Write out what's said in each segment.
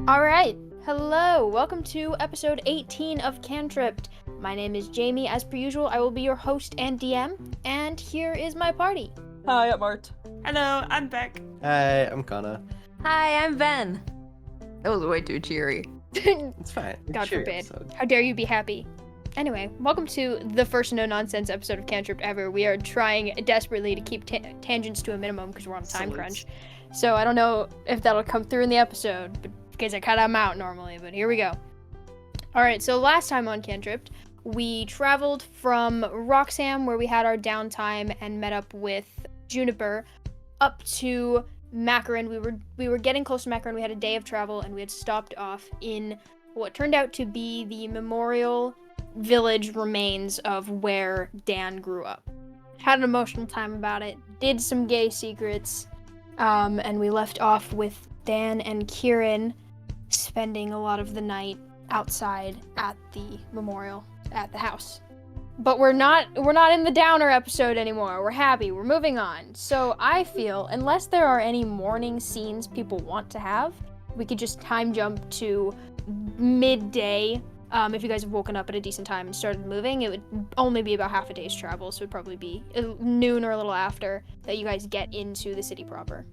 Alright, hello, welcome to episode 18 of Cantripped. My name is Jamie. As per usual, I will be your host and DM, and here is my party. Hi, I'm Art. Hello, I'm Beck. Hi, I'm Connor. Hi, I'm Ben. That was way too cheery. It's fine. God Cheery forbid. episode. How dare you be happy? Anyway, welcome to the first no-nonsense episode of Cantripped ever. We are trying desperately to keep tangents to a minimum because we're on a time crunch. So I don't know if that'll come through in the episode, but because I cut them out normally, but here we go. Alright, so last time on Cantripped, we traveled from Roxham, where we had our downtime, and met up with Juniper, up to Makkoryn. We were getting close to Makkoryn. We had a day of travel, and we had stopped off in what turned out to be the memorial village remains of where Dan grew up. Had an emotional time about it, did some gay secrets, and we left off with Dan and Kieran spending a lot of the night outside at the memorial, at the house. But we're not in the downer episode anymore. We're happy. We're moving on. So I feel, unless there are any morning scenes people want to have, we could just time jump to midday. If you guys have woken up at a decent time and started moving, it would only be about half a day's travel, so it would probably be noon or a little after that you guys get into the city proper.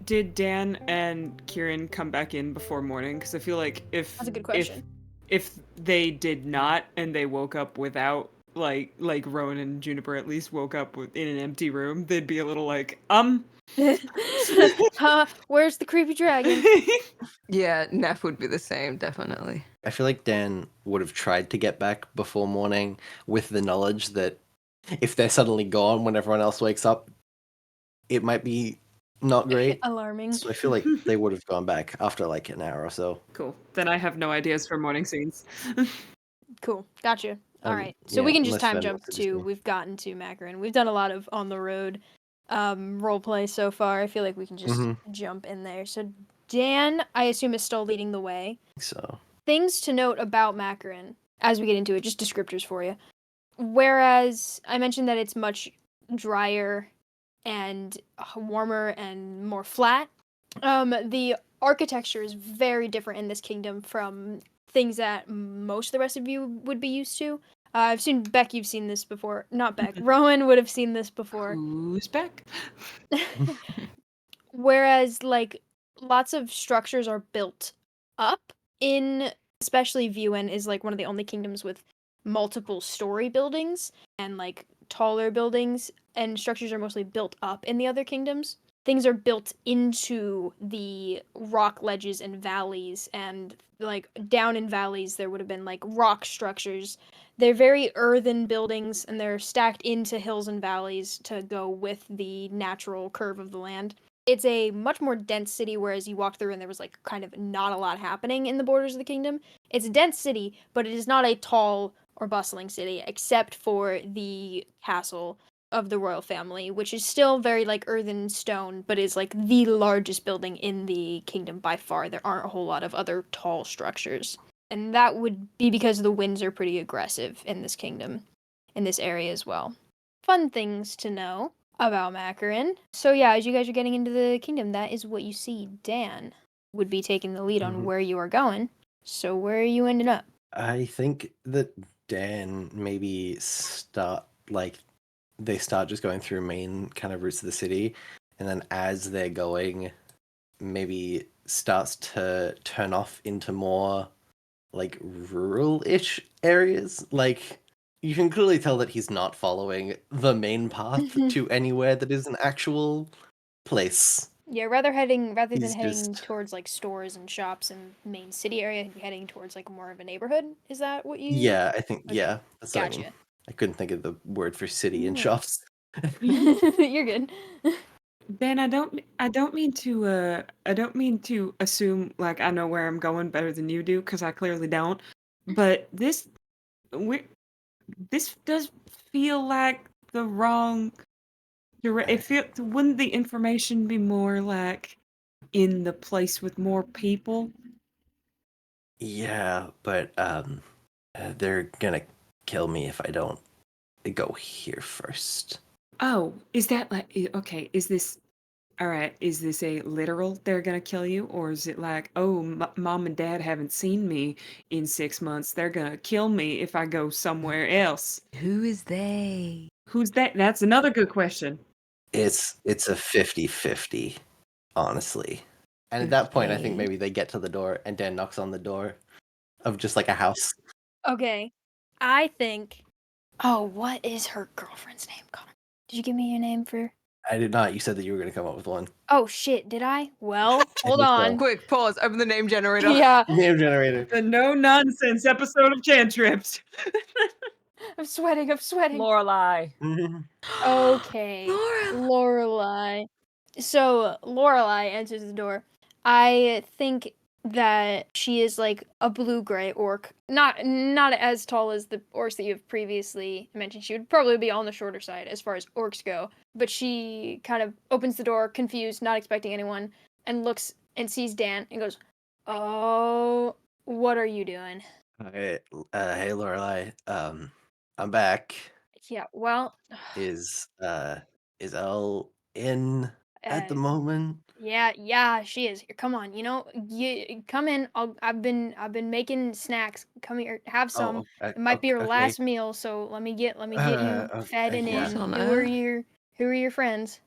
Did Dan and Kieran come back in before morning? Because I feel like That's a good question. If they did not and they woke up without like Rowan and Juniper at least woke up in an empty room, they'd be a little like Where's the creepy dragon? Yeah, Neff would be the same, definitely. I feel like Dan would have tried to get back before morning with the knowledge that if they're suddenly gone when everyone else wakes up, it might be not great. Alarming. So I feel like they would have gone back after like an hour or so. Cool. Then I have no ideas for morning scenes. Cool. Gotcha. All right. So we yeah, can just unless time Ben jump wants to to, just- we've gotten to Makkoryn. We've done a lot of on the road roleplay so far. I feel like we can just jump in there. So Dan, I assume, is still leading the way. So Things to note about Makkoryn as we get into it, just descriptors for you. Whereas I mentioned that it's much drier and warmer and more flat, the architecture is very different in this kingdom from things that most of the rest of you would be used to. I've seen Beck, you've seen this before. Not Beck. Rowan would have seen this before. Who's back? Whereas, like, lots of structures are built up in, especially Viewen is, like, one of the only kingdoms with multiple story buildings and, like, taller buildings, and structures are mostly built up in the other kingdoms. Things are built into the rock ledges and valleys, and, like, down in valleys there would have been, like, rock structures. They're very earthen buildings, and they're stacked into hills and valleys to go with the natural curve of the land. It's a much more dense city, whereas you walked through and there was, like, kind of not a lot happening in the borders of the kingdom. It's a dense city, but it is not a tall or bustling city, except for the castle of the royal family, which is still very, like, earthen stone, but is, like, the largest building in the kingdom by far. There aren't a whole lot of other tall structures. And that would be because the winds are pretty aggressive in this kingdom, in this area as well. Fun things to know about Makkoryn. So yeah, as you guys are getting into the kingdom, that is what you see. Dan would be taking the lead on where you are going. So where are you ending up? I think that Dan maybe they start just going through main kind of routes of the city, and then as they're going, maybe starts to turn off into more like rural-ish areas. Like, you can clearly tell that he's not following the main path to anywhere that is an actual place. Yeah, rather than He's heading just- towards, like, stores and shops and main city area, you're heading towards, like, more of a neighborhood. Is that what you? Yeah, I think Okay. yeah, that's what I mean. Gotcha. I couldn't think of the word for city in Yeah. shops. You're good. Ben, I don't mean to assume like I know where I'm going better than you do, because I clearly don't. But this does feel like the wrong. Wouldn't the information be more like in the place with more people? Yeah, but they're gonna kill me if I don't go here first. Oh, is that like okay? Is this All right, is this a literal they're gonna kill you, or is it like, oh, mom and dad haven't seen me in 6 months, they're gonna kill me if I go somewhere else? Who is they? Who's that? That's another good question. It's a 50-50, honestly. And at that point, I think Okay. maybe they get to the door and Dan knocks on the door of just like a house. Okay. I think. Oh, what is her girlfriend's name, Connor? Did you give me your name for? I did not. You said that you were going to come up with one. Oh shit, did I? Well, hold think so. on. Quick, pause. Open the name generator. Yeah, Name generator. The no nonsense episode of Cantripped. I'm sweating. Lorelai. Okay. Laura. Lorelai. So Lorelai enters the door. I think that she is like a blue-gray orc. Not as tall as the orcs that you've previously mentioned. She would probably be on the shorter side as far as orcs go. But she kind of opens the door, confused, not expecting anyone, and looks and sees Dan and goes, "Oh, what are you doing?" Hey, Lorelai. I'm back. Yeah, well, Is Elle in at the moment? yeah, she is. Here, come on. You come in. I've been making snacks. Come here, have some. It might be your Okay. last meal, so let me get you fed and yeah. in. On Who are Earth. your friends?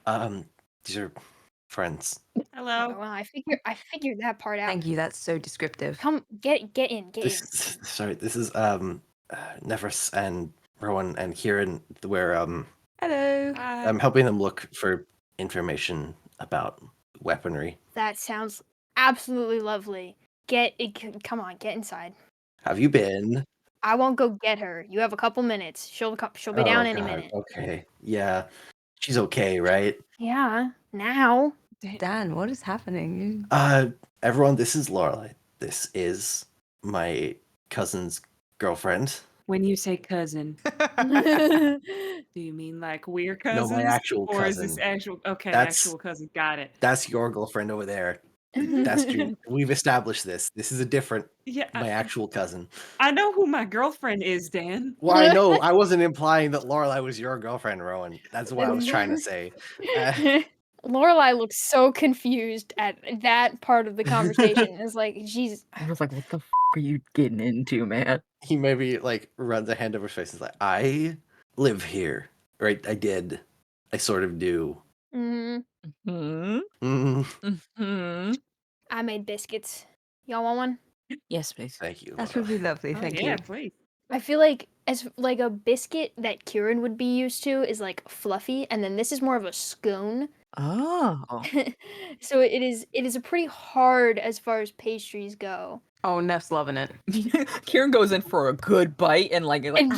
These are friends. Hello. Well, I figured that part out. Thank you. That's so descriptive. Come get in. This is Nephris and Rowan and Kieran. Where Hello. I'm helping them look for information about weaponry. That sounds absolutely lovely. Come on, get inside. Have you been? I won't go get her. You have a couple minutes. She'll be down any minute. Okay. Yeah. She's okay, right? Yeah. Now. Dan, what is happening? Everyone, this is Lorelai. This is my cousin's girlfriend. When you say cousin, do you mean like we're cousins? No, my actual or is cousin. this actual? Okay, That's- actual cousin. Got it. That's your girlfriend over there. That's true. We've established this. This is a different, Yeah, my actual cousin. I know who my girlfriend is, Dan. Well, I know. I wasn't implying that Lorelai was your girlfriend, Rowan. That's what I was trying to say. Lorelai looks so confused at that part of the conversation. It's like, Jesus. I was like, what the are you getting into, man? He maybe like runs a hand over his face and is like, I live here. Right? I did. I sort of do. Hmm. Hmm. Mm, I made biscuits. Y'all want one? Yes, please. thank you. That Lorelai. would be lovely. Oh, Thank yeah, you. please. I feel like as like a biscuit that Kieran would be used to is like fluffy, and then this is more of a scone. Oh. So it is a pretty hard as far as pastries go. Oh, Neff's loving it. Kieran goes in for a good bite and like And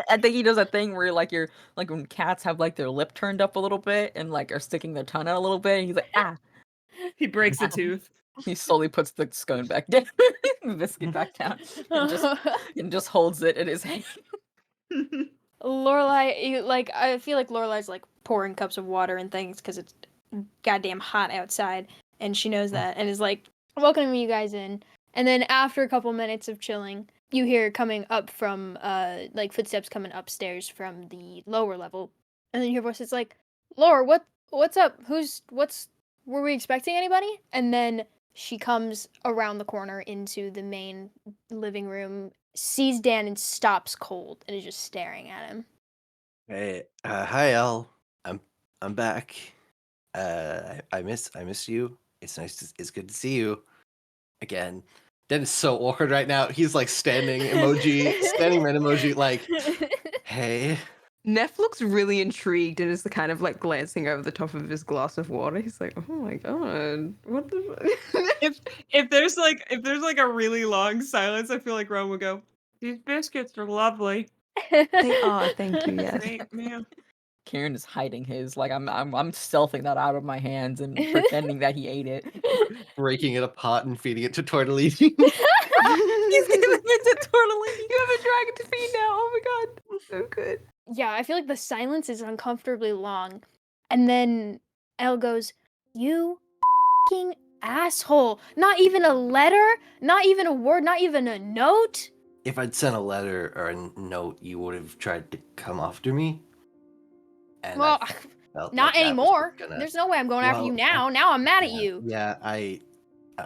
I think he does that thing where like you're like when cats have like their lip turned up a little bit and like are sticking their tongue out a little bit and he's like He breaks a tooth. he slowly puts the scone back down, the biscuit back down, and just holds it in his hand. Lorelai, I feel like Lorelai's like pouring cups of water and things because it's goddamn hot outside, and she knows that, and is like welcoming you guys in. And then after a couple minutes of chilling, you hear coming up from like footsteps coming upstairs from the lower level, and then your voice is like, "Laura, what's up? Were we expecting anybody?" And then she comes around the corner into the main living room, sees Dan and stops cold and is just staring at him. Hey, hi, Elle. I'm back. I miss you. It's good to see you again. That is so awkward right now. He's like standing man emoji, like, hey. Neff looks really intrigued and is kind of like glancing over the top of his glass of water. He's like, "Oh my god, what the?" If there's like a really long silence, I feel like Ron would go, "These biscuits are lovely." They are. Thank you. Yes. Great, man. Kieran is hiding his like I'm stealthing that out of my hands and pretending that he ate it. Breaking it apart and feeding it to Tortellini. He's giving it to Tortellini. You have a dragon to feed now. Oh my god, so good. Yeah, I feel like the silence is uncomfortably long. And then Elle goes, "You fucking asshole. Not even a letter? Not even a word? Not even a note?" If I'd sent a letter or a note, you would have tried to come after me. And Well, felt Not like that was anymore. gonna. There's no way I'm going after you Well, now. Now I'm mad at Yeah, you. yeah,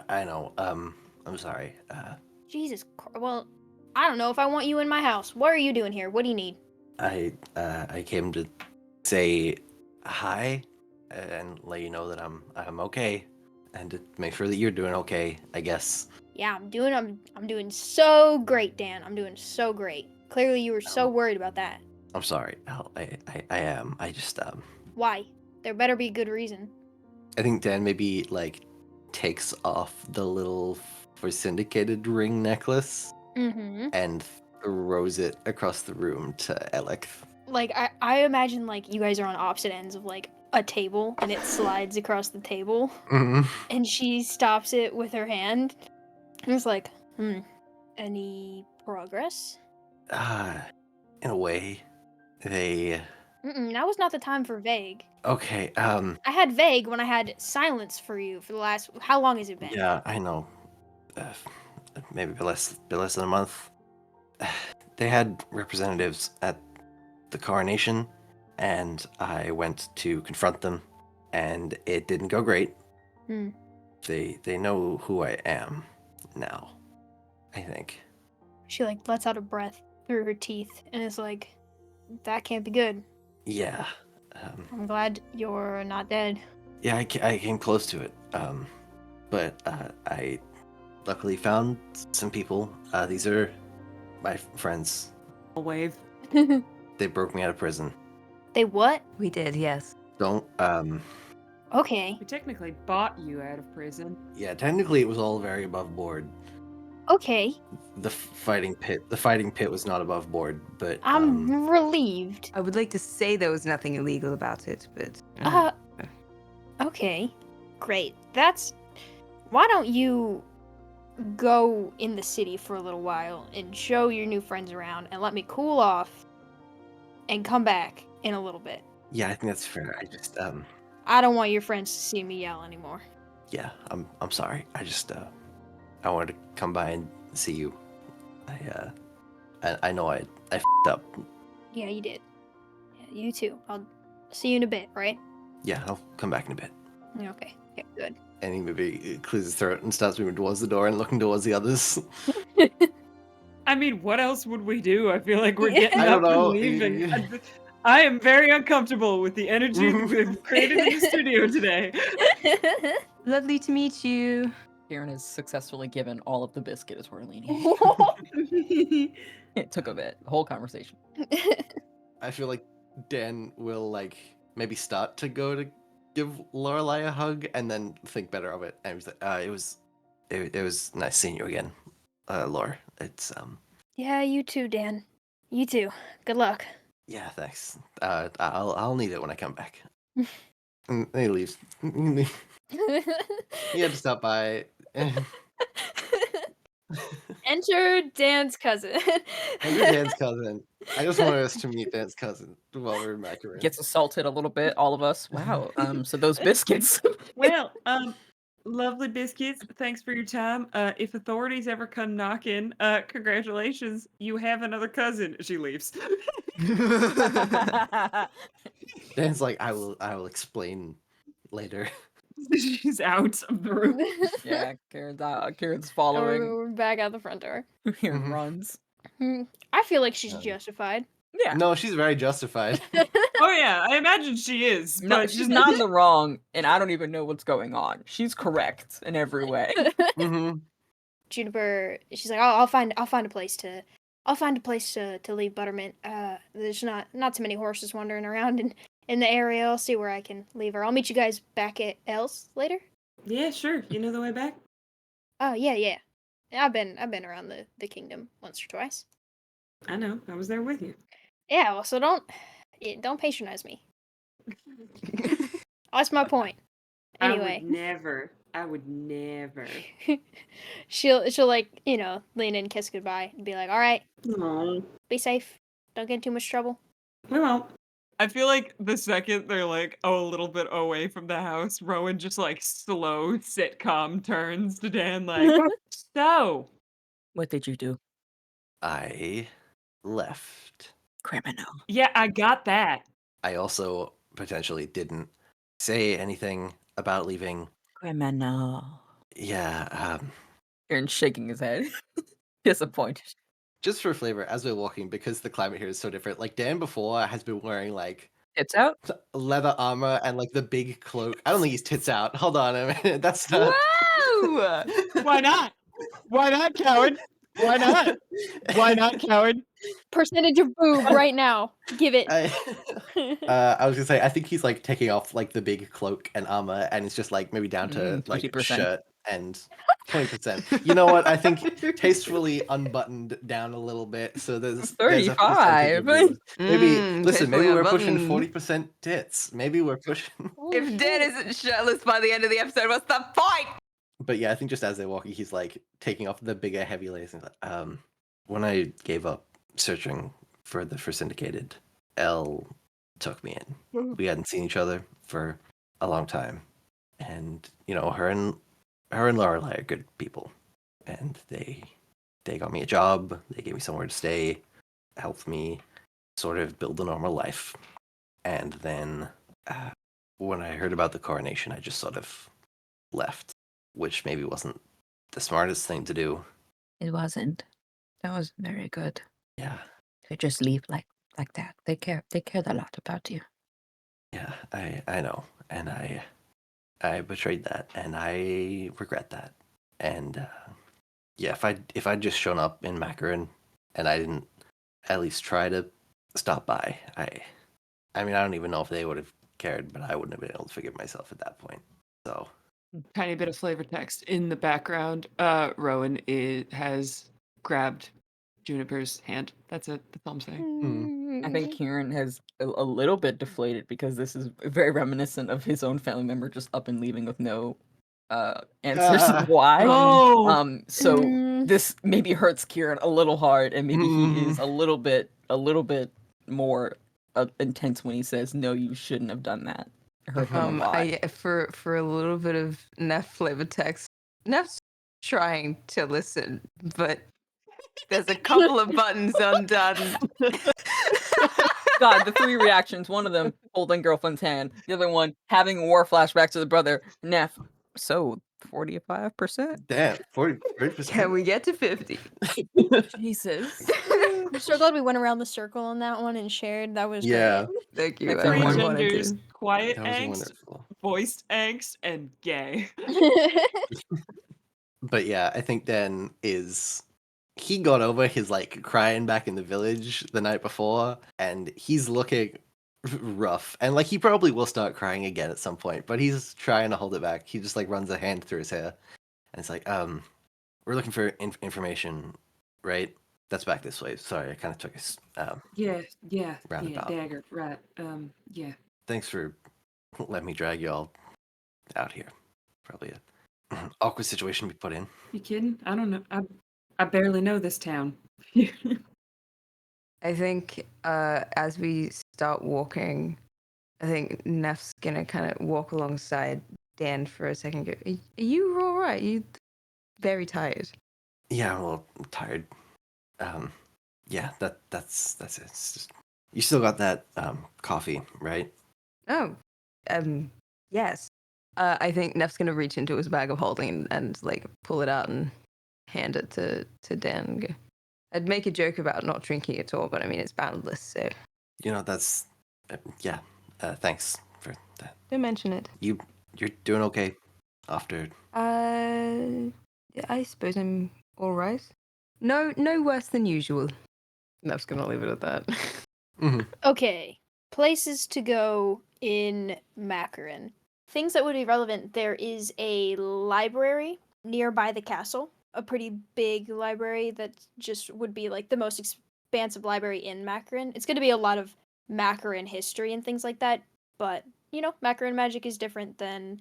I know. I'm sorry. Jesus. Well, I don't know if I want you in my house. What are you doing here? What do you need? I came to say hi and let you know that I'm okay, and to make sure that you're doing okay. I guess. Yeah, I'm doing so great, Dan. I'm doing so great. Clearly, you were so worried about that. I'm sorry. I am. I just Why? There better be a good reason. I think Dan maybe like takes off the little for syndicated ring necklace Mm-hmm. and throws it across the room to Alec. Like I imagine like you guys are on opposite ends of like a table and it slides across the table Mhm. and she stops it with her hand. And it's like, any progress? In a way, they. Now was not the time for vague. Okay. I had vague when I had silence for you for the last. How long has it been? Yeah, I know. Uh, maybe less than a month. They had representatives at the coronation, and I went to confront them, and it didn't go great. Hmm. They know who I am now, I think. She like lets out a breath through her teeth and is like, that can't be good. Yeah. I'm glad you're not dead. Yeah, I came close to it. But I luckily found some people. These are my friends. I'll wave. They broke me out of prison. They what? We did, yes. Don't. Okay. We technically bought you out of prison. Yeah, technically it was all very above board. Okay. The fighting pit was not above board, but I'm relieved. I would like to say there was nothing illegal about it, but Okay. Great. Why don't you go in the city for a little while and show your new friends around and let me cool off and come back in a little bit. yeah, I think that's fair. I just I don't want your friends to see me yell anymore. yeah, I'm sorry. I just I wanted to come by and see you. I know I f***ed up. Yeah, you did. Yeah, you too. I'll see you in a bit, right? Yeah, I'll come back in a bit. Okay. Okay, good. And he maybe clears his throat and starts moving towards the door and looking towards the others. I mean, what else would we do? I feel like we're Yeah. getting I up don't know. and leaving. I am very uncomfortable with the energy that we've created in the studio today. lovely to meet you. Karen has successfully given all of the biscuit as we're leaning. It took a bit. The whole conversation. I feel like Dan will like maybe start to go to give Lorelai a hug and then think better of it. And he's like, it was nice seeing you again, Laura. It's Yeah, you too, Dan. You too. Good luck. yeah, thanks. I'll need it when I come back. And he leaves. He had to stop by. Enter Dan's cousin. And your Dan's cousin. I just wanted us to meet Dan's cousin while we're in Makkoryn. Gets assaulted a little bit, all of us. Wow. So those biscuits. Well, lovely biscuits. Thanks for your time. If authorities ever come knocking, congratulations, you have another cousin. She leaves. Dan's like, I will explain later. She's out of the room. Yeah, Karen's following. We're back out the front door. Karen Mhm. runs. I feel like she's Um, justified. Yeah. No, she's very justified. Oh yeah, I imagine she is. No, But she's not in the wrong, and I don't even know what's going on. She's correct in every way. Mm-hmm. Juniper, she's like, I'll find a place to leave Buttermint. There's not too many horses wandering around in the area. I'll see where I can leave her. I'll meet you guys back at Els later. Yeah, sure. You know the way back? Oh yeah. I've been around the kingdom once or twice. I know. I was there with you. Yeah, well, so don't patronize me. That's my point. Anyway, I would never. she'll like lean in, kiss goodbye, and be like, all right, No, be safe, don't get in too much trouble. we won't. I feel like the second they're like a little bit away from the house, Rowan just like slow sitcom turns to Dan like, so What did you do? I left. Criminal. yeah, I got that. I also potentially didn't say anything about leaving. Criminal. Yeah, Aaron's shaking his head. Disappointed. just for flavor, as we're walking, because the climate here is so different, like Dan before has been wearing like It's out. leather armor and like the big cloak. I don't think he's tits out. Hold on a minute. That's not. Whoa! Why not? Why not, coward? Why not? Why not, coward? Percentage of boob right now. Give it. I was gonna say, I think he's like taking off like the big cloak and armor, and it's just like maybe down to like 20%. shirt and 20%. You know what? I think tastefully unbuttoned down a little bit, so there's a 35. percentage of maybe listen, maybe tastefully we're pushing unbuttoned. 40% tits. Maybe we're pushing. If Dan isn't shirtless by the end of the episode, what's the point? But yeah, I think just as they're walking, he's like taking off the bigger, heavy layers. And when I gave up searching for syndicated, Elle took me in. We hadn't seen each other for a long time, and you know, her and Lauralai are good people, and they got me a job. They gave me somewhere to stay, helped me sort of build a normal life, and then when I heard about the coronation, I just sort of left, which maybe wasn't the smartest thing to do. It wasn't. That was very good. Yeah, To just leave like that. They cared a lot about you. yeah, I know, and I betrayed that, and I regret that. And yeah, if I'd just shown up in Makkoryn and I didn't at least try to stop by, I mean, I don't even know if they would have cared, but I wouldn't have been able to forgive myself at that point. So Tiny bit of flavor text in the background. Rowan has grabbed Juniper's hand. That's it. That's all I'm saying. I think Kieran has a little bit deflated because this is very reminiscent of his own family member just up and leaving with no answers why. Oh, So Mm. this maybe hurts Kieran a little hard, and maybe he is a little bit more intense when he says, "No, you shouldn't have done that." It hurt him a lot. For a little bit of Neff flavor text, Neff's trying to listen, but there's a couple of buttons undone. God, the three reactions. One of them holding girlfriend's hand. The other one having war flashbacks to the brother. Neff. So 45%. damn, 40%. Can we get to 50? Jesus. I'm so glad we went around the circle on that one and shared. That was Yeah, great. Thank you. Thanks, three everyone. I wanted genders: to. quiet that was angst, wonderful. voiced angst, and gay. But yeah, I think Dan he got over his like crying back in the village the night before, and he's looking rough, and like he probably will start crying again at some point, but he's trying to hold it back. He just like runs a hand through his hair, and it's like, we're looking for information, right? That's back this way. Sorry, I kind of took us. Yeah, Roundabout. dagger, right. Yeah. Thanks for letting me drag you all out here. Probably a awkward situation we put in. You kidding? I don't know. I barely know this town. I think as we start walking, I think Neff's gonna kind of walk alongside Dan for a second. And go, are you all right? You very tired. Yeah, I'm a little tired. Yeah, that's it. It's just, you still got that coffee, right? Oh, yes. I think Neff's gonna reach into his bag of holding and like pull it out and hand it to Dan. And go, I'd make a joke about not drinking at all, but I mean it's boundless, so You know, that's yeah. Thanks for that. don't mention it. You're doing okay after. I suppose I'm all right. No worse than usual. Neff's gonna leave it at that. Mhm. Okay, places to go in Makkoryn. Things that would be relevant. There is a library nearby the castle, a pretty big library that just would be like the most expansive library in Makkoryn. It's going to be a lot of Makkoryn history and things like that, but you know, Makkoryn magic is different than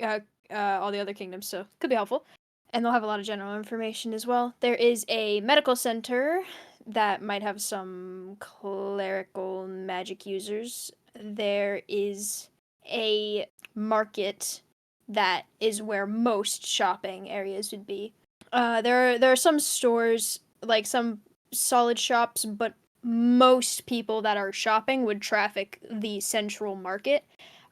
all the other kingdoms, so could be helpful. And they'll have a lot of general information as well. There is a medical center that might have some clerical magic users. There is a market that is where most shopping areas would be. There are some stores, like some solid shops, but most people that are shopping would traffic the central market.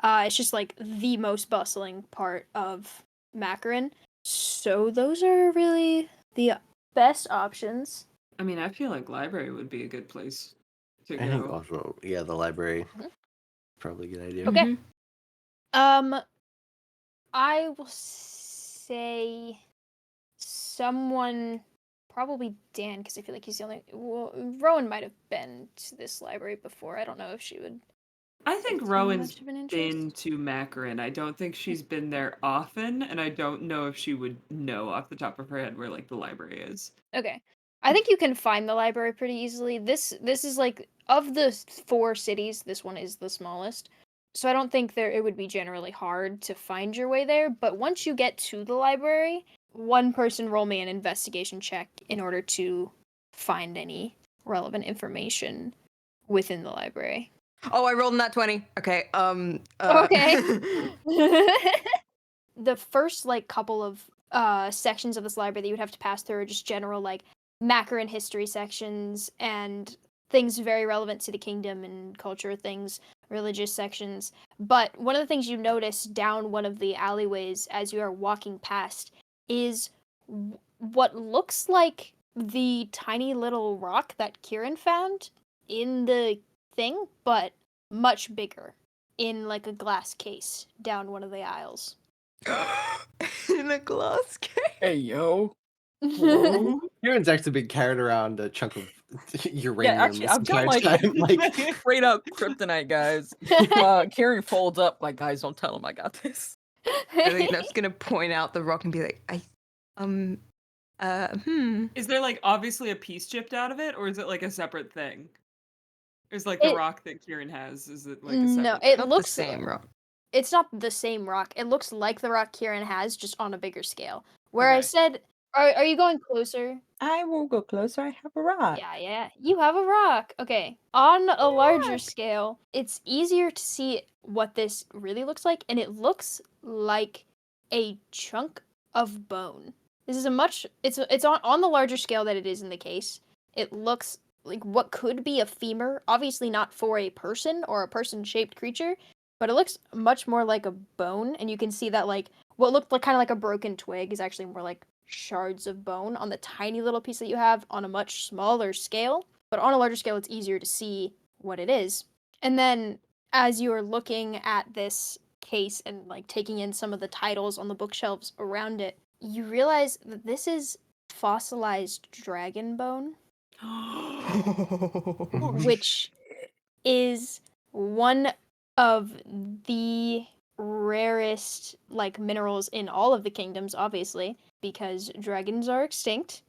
It's just like the most bustling part of Makkoryn. So those are really the best options. I mean, I feel like library would be a good place to I think go. also, yeah, the library. Mhm. Probably a good idea. Okay. Mhm. I will say someone, probably Dan, because I feel like he's the only. Well, Rowan might have been to this library before. I don't know if she would. I think Too Rowan's much of an been interest. to Makkoryn. I don't think she's been there often, and I don't know if she would know off the top of her head where like the library is. Okay. I think you can find the library pretty easily. This is like of the 4 cities, this one is the smallest. So I don't think it would be generally hard to find your way there, but once you get to the library, one person roll me an investigation check in order to find any relevant information within the library. Oh, I rolled in that 20. Okay. Okay. The first like couple of sections of this library that you would have to pass through are just general like Macaran history sections and things very relevant to the kingdom and culture things, religious sections. But one of the things you notice down one of the alleyways as you are walking past is what looks like the tiny little rock that Kieran found in the thing, but much bigger in like a glass case down one of the aisles. In a glass case. Hey, yo. Whoa. Kieran's actually been carrying around a chunk of uranium actually, this I've got, entire like- time. Like, Straight up kryptonite, guys. Karen folds up like, guys, don't tell him I got this. I think Neff's gonna point out the rock and be like, Is there like obviously a piece chipped out of it, or is it like a separate thing? Is like the It- rock that Kieran has? Is it like a No, separate? it not looks the same rock. It's not the same rock. It looks like the rock Kieran has, just on a bigger scale. Where I Okay. said, are you going closer? I will go closer. I have a rock. Yeah, you have a rock. Okay. On a larger Rock. scale, it's easier to see what this really looks like, and it looks like a chunk of bone. This is it's on the larger scale that it is in the case. It looks like what could be a femur, obviously not for a person or a person-shaped creature, but it looks much more like a bone, and you can see that like what looked like kind of like a broken twig is actually more like shards of bone on the tiny little piece that you have on a much smaller scale. But on a larger scale, it's easier to see what it is. And then as you are looking at this case and like taking in some of the titles on the bookshelves around it, you realize that this is fossilized dragon bone, which is one of the rarest like minerals in all of the kingdoms, obviously, because dragons are extinct.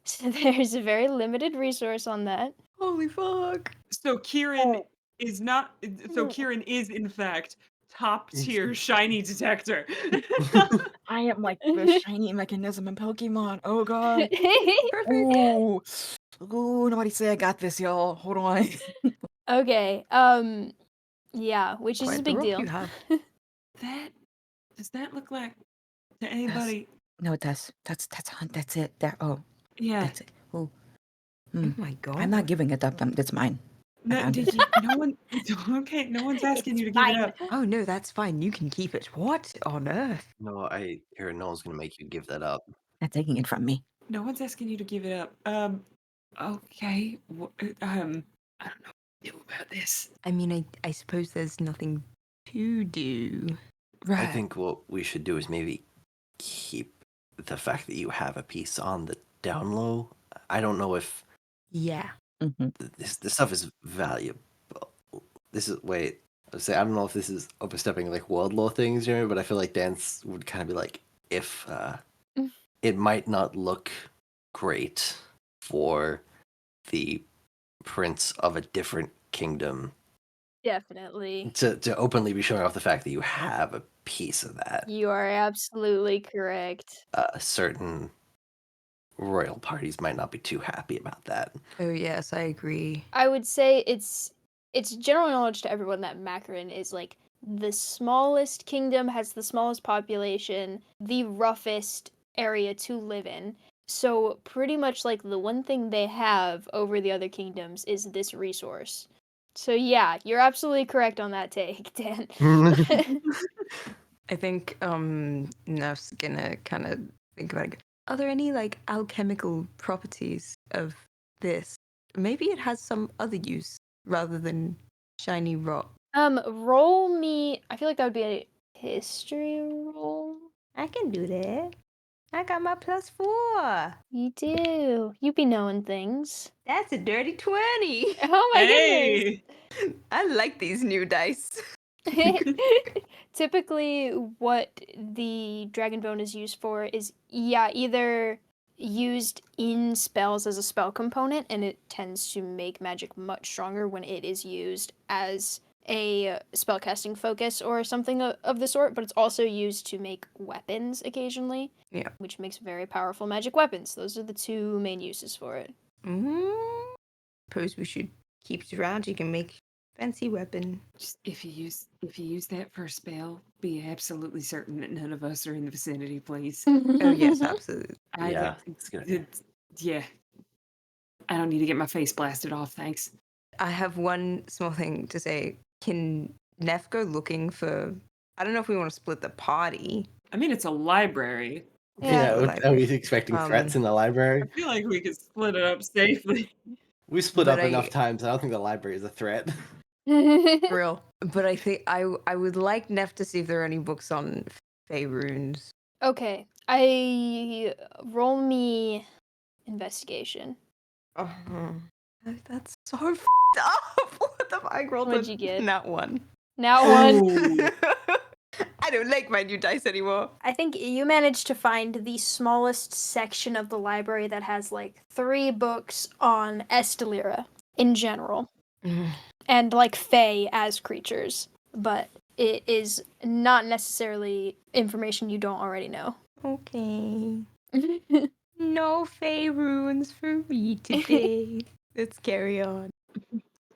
So there's a very limited resource on that. Holy fuck. So Kieran is not. So Kieran is in fact top tier shiny detector. I am like the shiny mechanism in Pokemon. Oh god. Perfect. Ooh. Ooh, nobody say I got this, y'all. Hold on. Okay. Yeah, which is Quite a the big rock deal. you have. That does that look like to anybody? No, it does. That's it. There. Oh, Yeah. that's it. Oh. Oh my god. I'm not giving it up. That's mine. I No, found did it. you, no one. Okay, no one's asking It's you to give it fine. up. Oh no, that's fine. You can keep it. What on earth? no, Kieran, no one's gonna make you give that up. Not taking it from me. No one's asking you to give it up. Okay. I don't know what to do about this. I mean, I suppose there's nothing to do. Right. I think what we should do is maybe keep the fact that you have a piece on the down low. I don't know if Yeah. Mm-hmm. this stuff is valuable. This is wait. I would say I don't know if this is overstepping like world law things, you know, but I feel like Dance would kind of be like if it might not look great for the prince of a different kingdom Definitely. to openly be showing off the fact that you have a piece of that. You are absolutely correct. Certain royal parties might not be too happy about that. Oh yes, I agree. I would say it's general knowledge to everyone that Makkoryn is like the smallest kingdom, has the smallest population, the roughest area to live in. So pretty much like the one thing they have over the other kingdoms is this resource. So yeah, you're absolutely correct on that take, Dan. I think Neff's gonna kind of think about it. Are there any like alchemical properties of this? Maybe it has some other use rather than shiny rock. Roll me. I feel like that would be a history roll. I can do that. I got my +4. You do. You be knowing things. That's a dirty 20. Oh my Hey. I like these new dice. goodness. Typically, what the dragon bone is used for is, either used in spells as a spell component, and it tends to make magic much stronger when it is used as a spellcasting focus or something of the sort, but it's also used to make weapons occasionally. Yeah. Which makes very powerful magic weapons. Those are the two main uses for it. Suppose we should keep it around. You can make fancy weapon. Just if you use that for a spell, be absolutely certain that none of us are in the vicinity, please. Oh yes, absolutely. Yeah, it's good. Yeah. I don't need to get my face blasted off, thanks. I have one small thing to say. Can Neff go looking for? I don't know if we want to split the party. I mean, it's a library. Yeah. Are we expecting threats in the library? I feel like we could split it up safely. We split But up enough times. I don't think the library is a threat. Real. But I think I would like Neff to see if there are any books on Fey runes. Okay, I roll me investigation. That's so f***ed up. What the fuck? I rolled What'd you get? Not one. Now one. Ooh. I don't like my new dice anymore. I think you managed to find the smallest section of the library that has like 3 books on Estelira in general, and like Fae as creatures, but it is not necessarily information you don't already know. Okay. No Fey runes for me today. Let's carry on.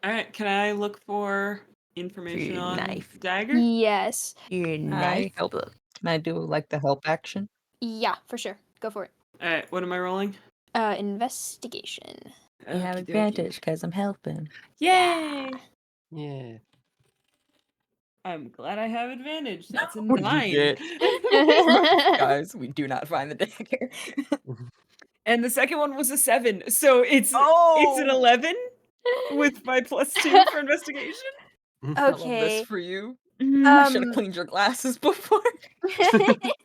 All right, can I look for information your on knife. dagger? Yes. Your knife help. book. Can I do like the help action? Yeah, for sure. Go for it. All right, what am I rolling? Investigation. I have Okey-dokey. advantage because I'm helping. Yay! Yeah. I'm glad I have advantage. That's a What'd you 9. get? Guys, we do not find the dagger. And the second one was a 7. So it's an Oh! 11 with my +2 for investigation. I love this Okay. for you. Mm-hmm. I should have cleaned your glasses before.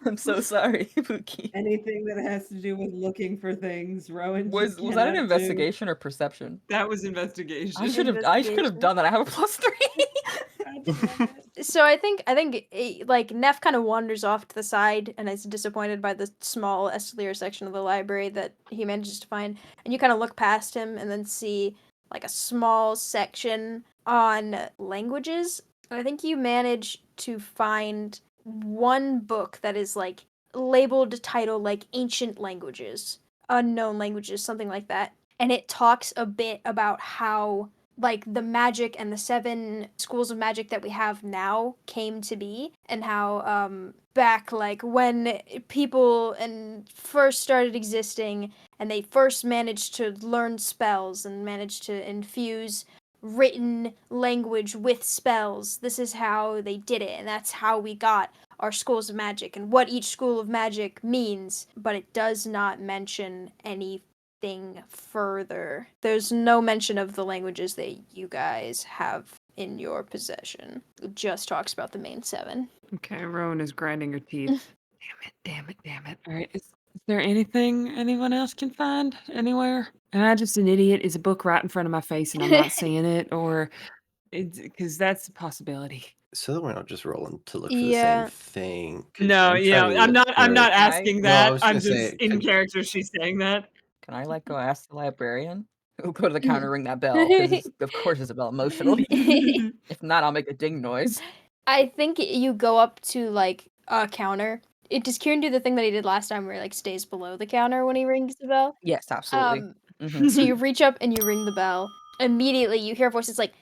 I'm so sorry, Pookie. Anything that has to do with looking for things, Rowan. Was that an investigation or perception? That was investigation. I should have done that. I have a +3. So I think like Neff kind of wanders off to the side and is disappointed by the small Estelier section of the library that he manages to find, and you kind of look past him and then see like a small section on languages. I think you manage to find one book that is like labeled title like ancient languages, unknown languages, something like that, and it talks a bit about how like the magic and the 7 schools of magic that we have now came to be, and how back like when people and first started existing and they first managed to learn spells and managed to infuse written language with spells, this is how they did it, and that's how we got our schools of magic and what each school of magic means, but it does not mention anything further. There's no mention of the languages that you guys have in your possession. It just talks about the main 7. Okay, Rowan is grinding her teeth. Damn it. All right, is there anything anyone else can find anywhere? Am I just an idiot? Is a book right in front of my face and I'm not seeing it? Or because that's a possibility. So that we're not just rolling to look for Yeah. the same thing. 'cause No, I'm yeah, trying to I'm look not for- asking No, I that. was I'm gonna just say, in can- character she's saying that. Can I like go ask the librarian? We'll go to the counter, ring that bell. Because of course Isabel emotionally. If not, I'll make a ding noise. I think you go up to like a counter. Does Kieran do the thing that he did last time where he like stays below the counter when he rings the bell? Yes, absolutely. So you reach up and you ring the bell. Immediately you hear voices like,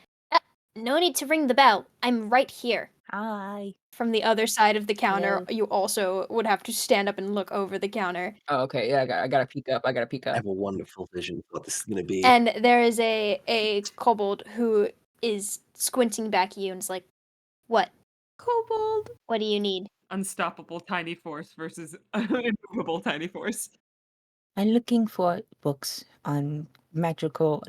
no need to ring the bell. I'm right here. Hi. from the other side of the counter, you also would have to stand up and look over the counter. Oh, okay. Yeah, I gotta peek up. I gotta peek I up. have a wonderful vision for what this is going to be. And there is a kobold who is squinting back at you and is like, "What? Kobold. What do you need?" Unstoppable tiny force versus immovable tiny force. I'm looking for books on magical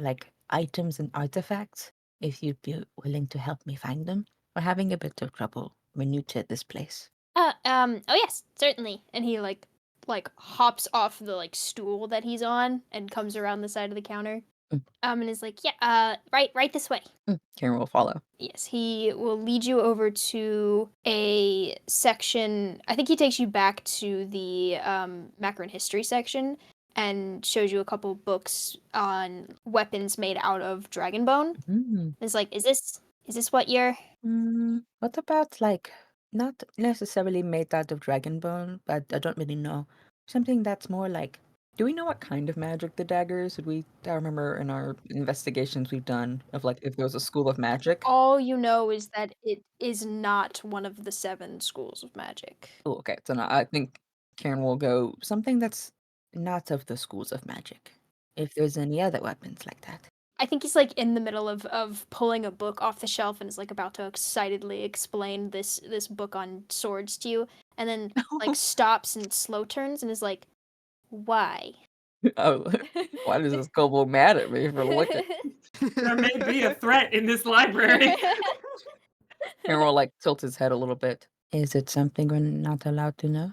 items and artifacts. If you'd be willing to help me find them, we're having a bit of trouble. We're new to this place. Oh yes, certainly. And he like hops off the stool that he's on and comes around the side of the counter. Mm. And is like, "Yeah, right this way." Karen will follow. Yes, he will lead you over to a section. I think he takes you back to the Makkoryn history section and shows you a couple books on weapons made out of dragon bone. Mm. It's like, is this what you're... What about not necessarily made out of dragon bone, but I don't really know. Something that's more Do we know what kind of magic the dagger is? I remember in our investigations we've done of if there was a school of magic. All you know is that it is not one of the 7 schools of magic. Oh, okay. So I think Karen will go. something that's not of the schools of magic. If there's any other weapons like that. I think he's in the middle of pulling a book off the shelf and is about to excitedly explain this book on swords to you, and then stops and slow turns and is like, "Why?" Oh, why does this kobold mad at me for looking? There may be a threat in this library. Karen will tilt his head a little bit. Is it something we're not allowed to know?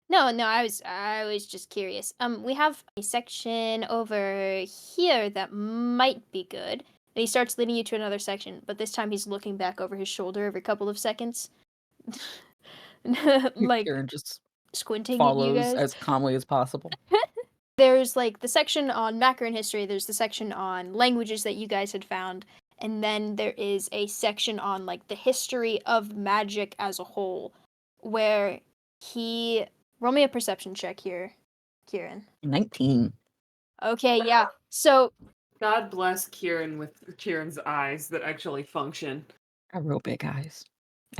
No, I was just curious. We have a section over here that might be good. And he starts leading you to another section, but this time he's looking back over his shoulder every couple of seconds. Karen just Squinting at you follows guys. as calmly as possible. There's the section on Makkoryn history, there's the section on languages that you guys had found, and then there is a section on the history of magic as a whole, where he... Roll me a perception check here, Kieran. 19. Okay, yeah. So God bless Kieran with Kieran's eyes that actually function. I have real big eyes.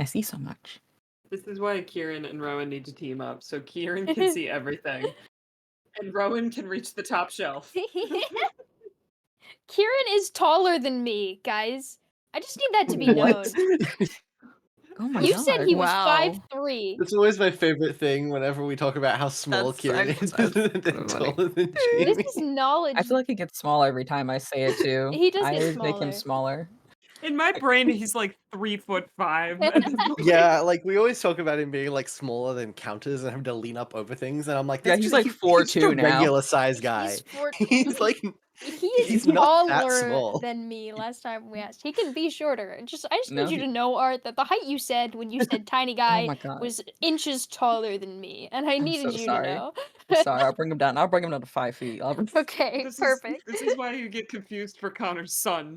I see so much. This is why Kieran and Rowan need to team up, so Kieran can see everything. And Rowan can reach the top shelf. Kieran is taller than me, guys. I just need that to be known. What? Oh my You god. said he was Wow. 5'3". It's always my favorite thing whenever we talk about how small That's- Kieran I- is that's and funny. taller than This Jamie. is knowledge. I feel like he gets smaller every time I say it too. He does I get always make him smaller. smaller. In my brain, he's 3'5". Yeah, we always talk about him being smaller than counters and having to lean up over things, and I'm like, Yeah, that's he's just, like he's just a 4'2" now. regular size guy. He's 4... He's He is he's not that taller small. than me last time we asked. He can be shorter. I just No, need you he- to know, Art, that the height you said when you said tiny Oh guy my god. was inches taller than me, and I I'm needed so you sorry. to know. I'm sorry. I'll bring him down. I'll bring him down to 5 feet. Okay, perfect. This is why you get confused for Connor's son.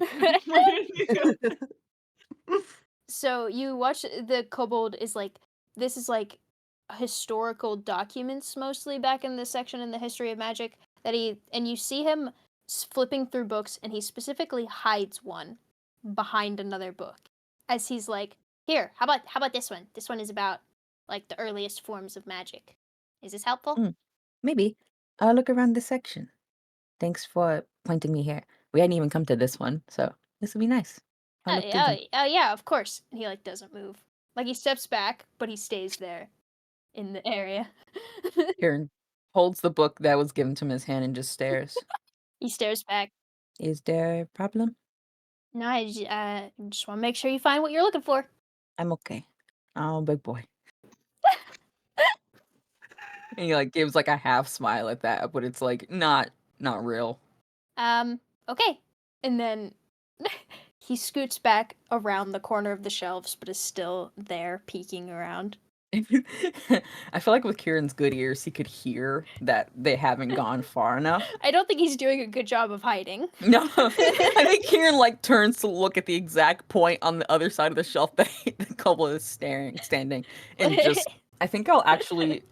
So you watch the kobold is this is historical documents mostly back in this section in the history of magic and you see him flipping through books, and he specifically hides one behind another book as he's like, "Here, how about this one? This one is about the earliest forms of magic. Is this helpful?" Maybe. I'll look around this section. Thanks for pointing me here. We hadn't even come to this one, so this will be nice. I'll look through them. Yeah, of course. And he doesn't move. He steps back, but he stays there in the area. Kieran holds the book that was given to him in his hand and just stares. He stares back. Is there a problem? No, I just want to make sure you find what you're looking for. I'm okay. Oh, big boy. And he gives a half smile at that, but it's not real. Okay. And then he scoots back around the corner of the shelves, but is still there peeking around. I feel like with Kieran's good ears, he could hear that they haven't gone far enough. I don't think he's doing a good job of hiding. No, I think Kieran turns to look at the exact point on the other side of the shelf that the kobold is standing, and just. I think I'll actually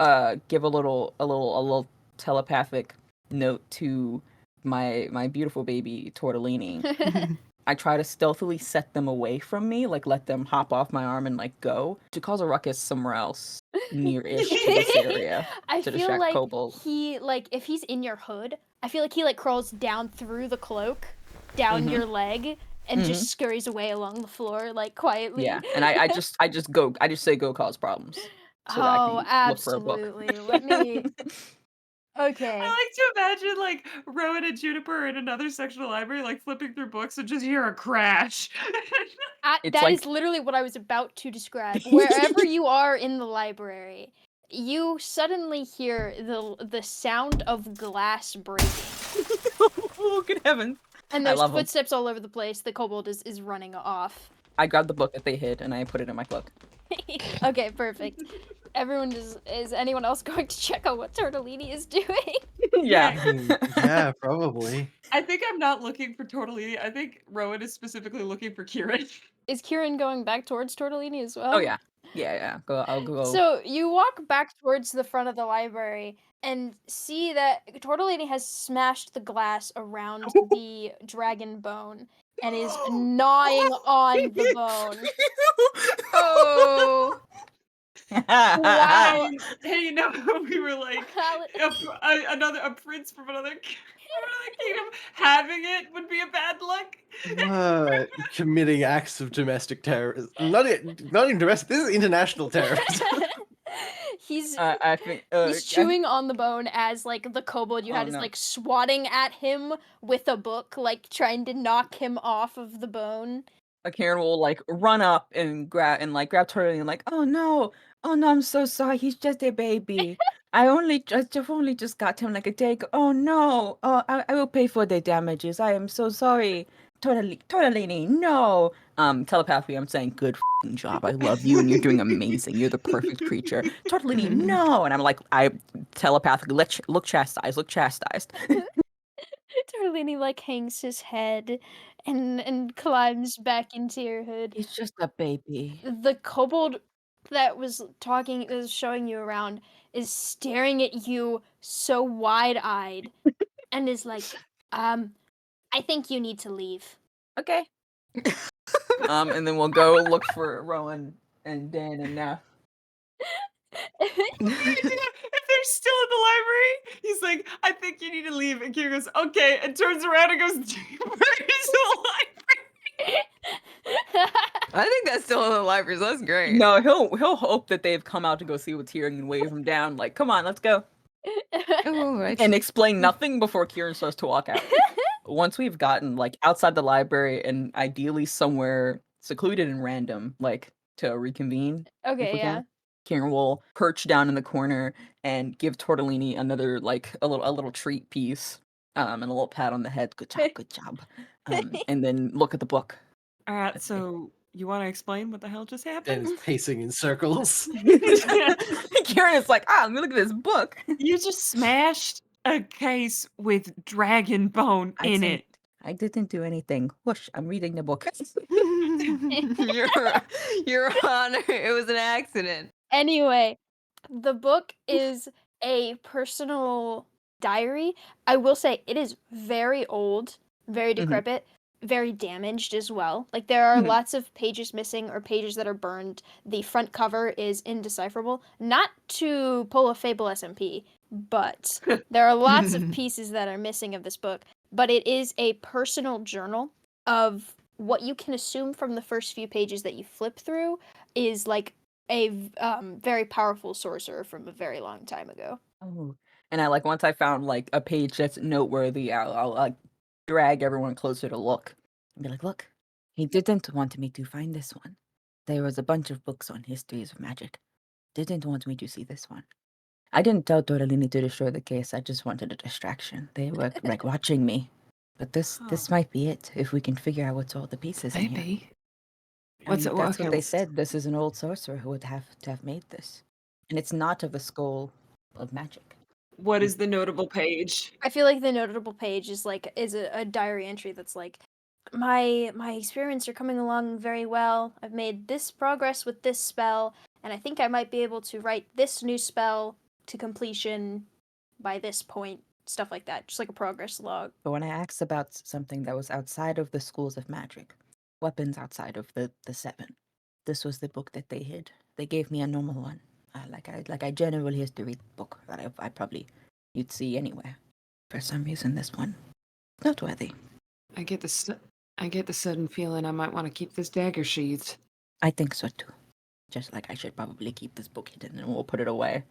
give a little telepathic note to my beautiful baby Tortellini. I try to stealthily set them away from me, like let them hop off my arm and like go to cause a ruckus somewhere else near-ish to this area I to feel distract like Kobold. he like if he's in your hood, I feel like he like crawls down through the cloak, down Mhm. your leg, and Mhm. just scurries away along the floor like quietly. Yeah, and I just say go cause problems so that I Oh, can look for a book. absolutely. Let me. Okay. I like to imagine like Rowan and Juniper in another section of the library, like flipping through books and just hear a crash. It's That like- is literally what I was about to describe. Wherever you are in the library, you suddenly hear the sound of glass breaking. Oh, good heavens. And I there's love 'em. footsteps all over the place. The kobold is running off. I grabbed the book that they hid and I put it in my cloak. Okay, perfect. Everyone is anyone else going to check out what Tortellini is doing? Yeah. Yeah, probably. I think I'm not looking for Tortellini. I think Rowan is specifically looking for Kieran. Is Kieran going back towards Tortellini as well? Oh yeah. Yeah. I'll go. So you walk back towards the front of the library and see that Tortellini has smashed the glass around the dragon bone and is gnawing on the bone. Oh, Wow. Hey, you know, we were like a prince from another kingdom having it would be a bad luck. Committing acts of domestic terrorism. Not even domestic. This is international terrorism. He's I think he's chewing on the bone as like the kobold you had is no. like swatting at him with a book, like trying to knock him off of the bone. Karen will like run up and grab Tortellini and like, oh no, I'm so sorry. He's just a baby. I only just got him like a day ago. Oh no, I will pay for the damages. I am so sorry, Tortellini. No, telepathy. I'm saying good f***ing job. I love you and you're doing amazing. You're the perfect creature, Tortellini. No, and I'm like, I telepathically look chastised. Tortellini like hangs his head and climbs back into your hood. He's just a baby. The kobold that was showing you around is staring at you so wide-eyed and is like, I think you need to leave. Okay. And then we'll go look for Rowan and Dan and Neff. If they're still in the library, he's like, I think you need to leave. And Kieran goes, okay, and turns around and goes deeper into the library. I think that's still in the library, so that's great. No, he'll hope that they've come out to go see what's here and wave him down. Like, come on, let's go. Oh, right. And explain nothing before Kieran starts to walk out. Once we've gotten like outside the library and ideally somewhere secluded and random, like to reconvene. if Okay, we yeah. can, Kieran will perch down in the corner and give Tortellini another like a little treat piece, and a little pat on the head. Good job. And then look at the book. All right, so you want to explain what the hell just happened? And is pacing in circles. Kieran is like, let me look at this book. You just smashed a case with dragon bone in it. I didn't do anything. Whoosh, I'm reading the book. Your Honor, it was an accident. Anyway, the book is a personal diary. I will say it is very old, very decrepit, very damaged as well. Like there are lots of pages missing or pages that are burned. The front cover is indecipherable. Not to pull a Fable SMP, but there are lots of pieces that are missing of this book. But it is a personal journal of what you can assume from the first few pages that you flip through is like a very powerful sorcerer from a very long time ago. Oh, and I like once I found like a page that's noteworthy, I'll like drag everyone closer to look and be like, look, He didn't want me to find this one. There was a bunch of books on histories of magic. Didn't want me to see this one. I didn't tell Tortellini to destroy the case. I just wanted a distraction. They were like watching me. But this might be it if we can figure out what's all the pieces in here. Maybe. That's what they said. This is an old sorcerer who would have to have made this. And it's not of a school of magic. What is the notable page? I feel like the notable page is a diary entry that's like, my experiments are coming along very well. I've made this progress with this spell, and I think I might be able to write this new spell to completion by this point. stuff like that, just like a progress log. But when I asked about something that was outside of the schools of magic, weapons outside of the seven, this was the book that they hid. They gave me a normal one, like I general history book that I probably you'd see anywhere. For some reason, this one noteworthy. I get the sudden feeling I might want to keep this dagger sheathed. I think so too. Just like I should probably keep this book hidden and we'll put it away.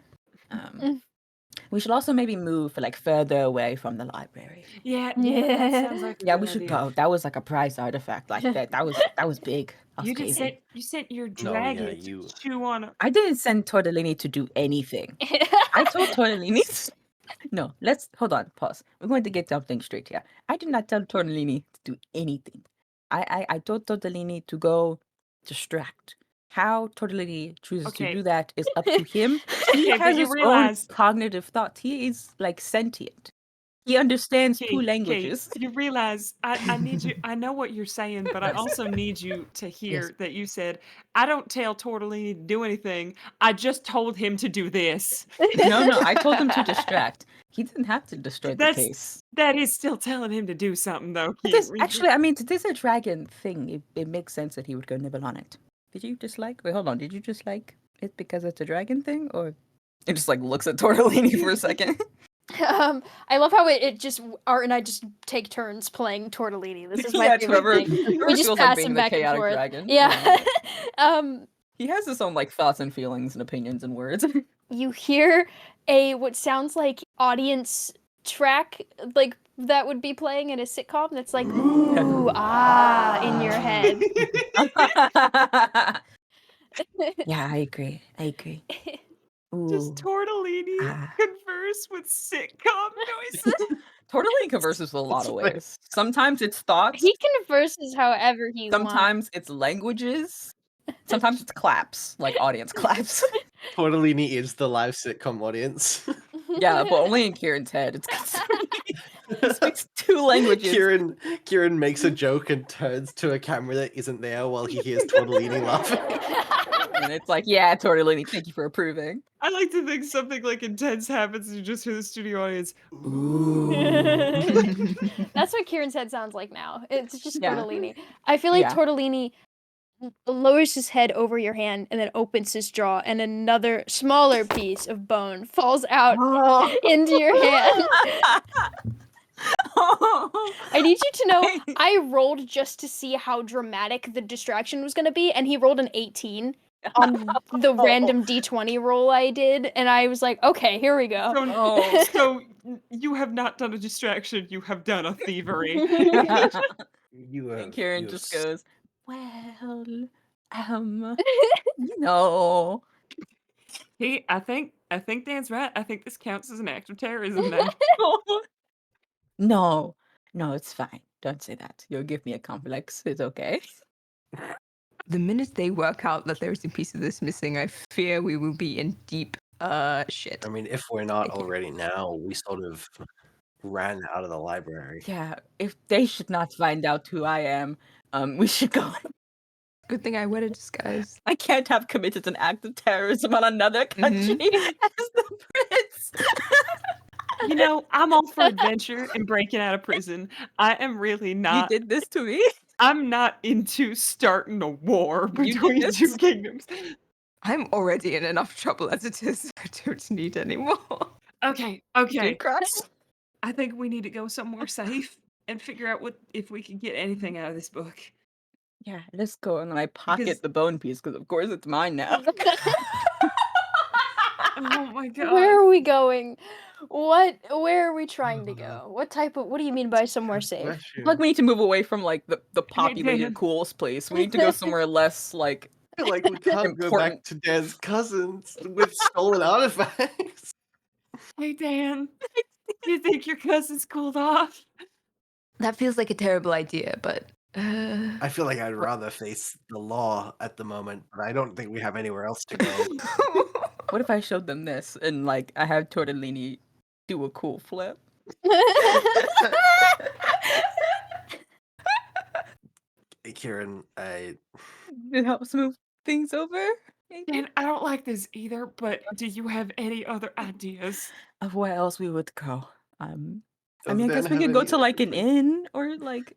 We should also maybe move like further away from the library. Yeah, that sounds like a Yeah, good we should idea. go. That was like a prized artifact. Like that was big. Us You just crazy. sent your No, yeah, dragon you- to chew on a. I didn't send Tortellini to do anything. I told Tortellini. No, let's hold on. Pause. We're going to get something straight here. I did not tell Tortellini to do anything. I told Tortellini to go distract. How Tortellini chooses to Okay. do that is up to him. He Okay, but has you his realize- own cognitive thoughts. He is like sentient. He understands two Okay, languages. you realize I need you. I know what you're saying, but I also need you to hear that you said I don't tell Tortellini to do anything. I just told him to do this. No, I told him to distract. He didn't have to destroy the case. That is still telling him to do something, though. But this, actually, I mean, this is a dragon thing. It makes sense that he would go nibble on it. Did you dislike? Wait, hold on. Did you dislike it because it's a dragon thing, or it just like looks at Tortellini for a second? I love how it just Art and I just take turns playing Tortellini. This is my Yeah, favorite Trevor- thing. Trevor We just feels like pass being him the back and chaotic forth. dragon. Yeah. He has his own like thoughts and feelings and opinions and words. You hear a what sounds like audience track, like that would be playing in a sitcom. That's like ooh in your head. Yeah, I agree. Does Ooh. Tortellini converse with sitcom noises? Tortellini converses with a lot of ways. Sometimes it's thoughts. He converses however he wants. Sometimes it's languages. Sometimes it's claps, like audience claps. Tortellini is the live sitcom audience. Yeah, but only in Kieran's head. It's he speaks two languages. Kieran makes a joke and turns to a camera that isn't there while he hears Tortellini laughing. And it's like, yeah, Tortellini, thank you for approving. I like to think something like intense happens and you just hear the studio audience. That's what Kieran's head sounds like now. It's just Yeah. Tortellini. I feel like Yeah. Tortellini lowers his head over your hand and then opens his jaw, and another smaller piece of bone falls out into your hand. I need you to know I rolled just to see how dramatic the distraction was going to be, and he rolled an 18 on the random d20 roll I did, and I was like, okay, here we go. So you have not done a distraction, you have done a thievery. And Kieran just goes, well, no. Hey, I think Dan's right. I think this counts as an act of terrorism now. No, it's fine. Don't say that. You'll give me a complex. It's okay. The minute they work out that there's a piece of this missing, I fear we will be in deep shit. I mean, if we're not already now, we sort of ran out of the library. Yeah, if they should not find out who I am, we should go. Good thing I wear a disguise. I can't have committed an act of terrorism on another country as the prince. You know, I'm all for adventure and breaking out of prison. I am really not. You did this to me? I'm not into starting a war You did between this? two kingdoms. I'm already in enough trouble as it is. I don't need any more. Okay. Did crush? I think we need to go somewhere safe and figure out if we can get anything out of this book. Yeah, let's go. And then I pocket Because- the bone piece because, of course, it's mine now. Oh my god. Where are we going? Where are we trying to go? What do you mean by somewhere safe? Like, we need to move away from like the populated Dan. coolest place. We need to go somewhere less like. I feel like we can't go back Important. to Dan's cousins with stolen artifacts. Hey Dan, do you think your cousin's cooled off? That feels like a terrible idea, but I feel like I'd rather face the law at the moment, but I don't think we have anywhere else to go. What if I showed them this and like I had Tortellini do a cool flip? Hey, Kieran, It helps move things over. Dan, I don't like this either, but do you have any other ideas? Of where else we would go? I I mean, I guess we could go to like an inn or like